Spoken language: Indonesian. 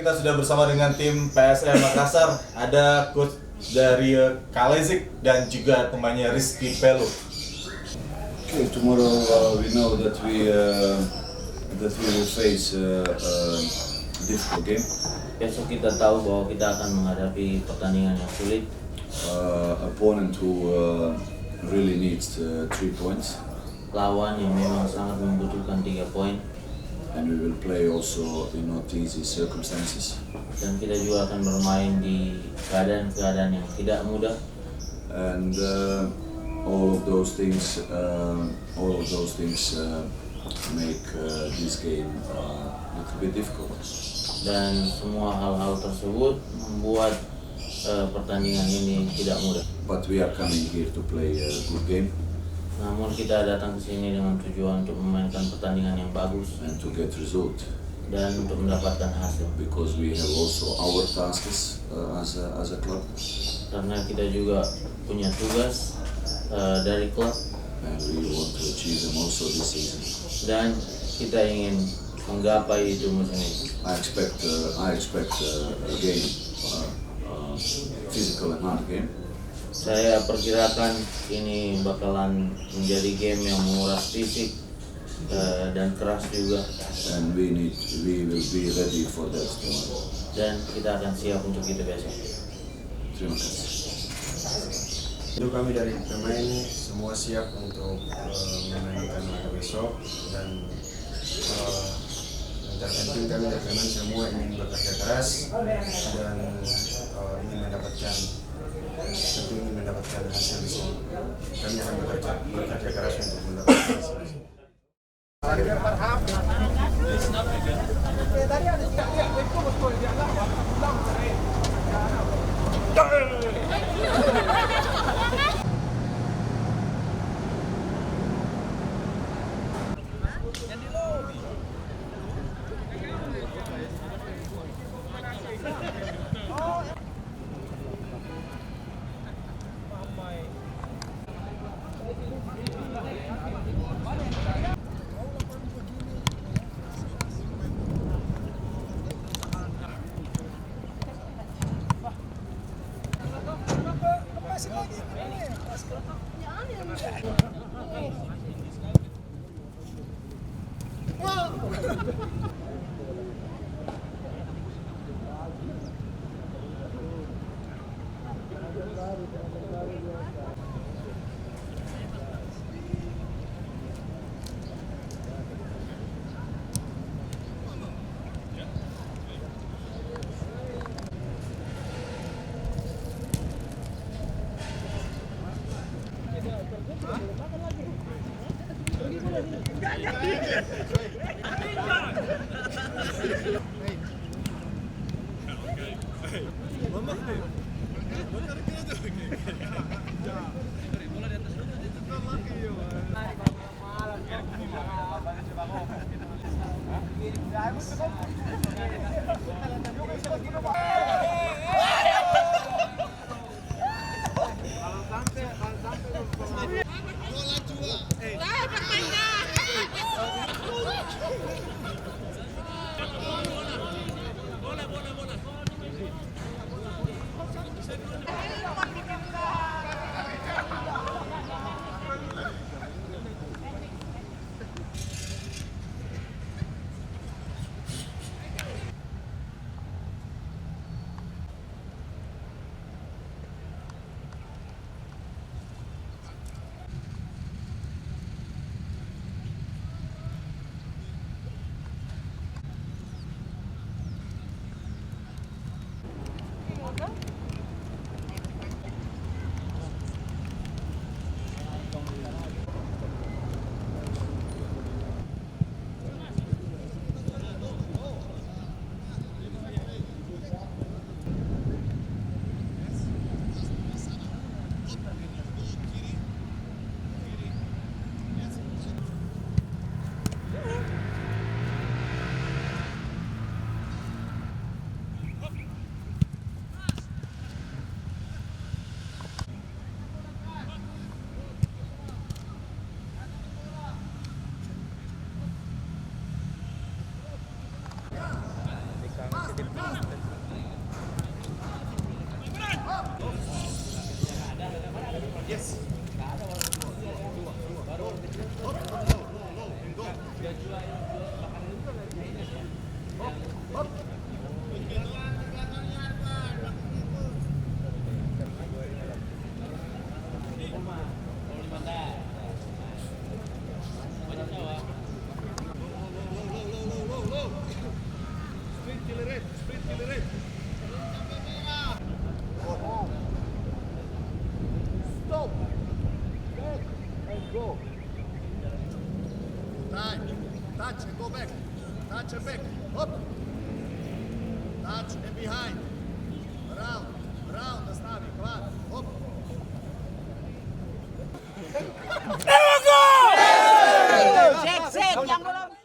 kita sudah bersama dengan tim PSM Makassar. Ada coach dari Kalezik dan juga temannya Rizky Pelu. Okay, tomorrow we know that we will face a difficult game. Besok kita tahu bahwa kita akan menghadapi pertandingan yang sulit. Opponent who really needs 3 points. Lawan yang memang sangat membutuhkan 3 poin. And we will play also in not easy circumstances. Dan kita juga akan bermain di keadaan-keadaan yang tidak mudah. And all of those things make this game a little bit difficult. Dan semua hal-hal tersebut membuat pertandingan ini tidak mudah. But we are coming here to play a good game. Namun kita datang ke sini dengan tujuan untuk memainkan pertandingan yang bagus And to get result. dan untuk mendapatkan hasil. Because we have also our tasks as a club. Karena kita juga punya tugas dari klub And we want to achieve them also this season. dan kita ingin menggapai itu musim ini. I expect a game, physical and hard game. Saya perkirakan ini bakalan menjadi game yang menguras fisik dan keras juga, And we will be ready for that tomorrow. dan kita akan siap untuk itu besok. Terima kasih. Itu kami dari pemain semua siap untuk memainkan laga besok, dan yang terpenting kami dari pemain semua ingin bekerja keras dan ingin mendapatkan hasil di sini. Kami akan bekerja keras untuk mendapatkan hasil di sini. Bola 2. Time. Touch and go back. Touch and back. Up. Touch and behind. Around. Around. Nastavi. Klar. Up. Set, set, yang belum.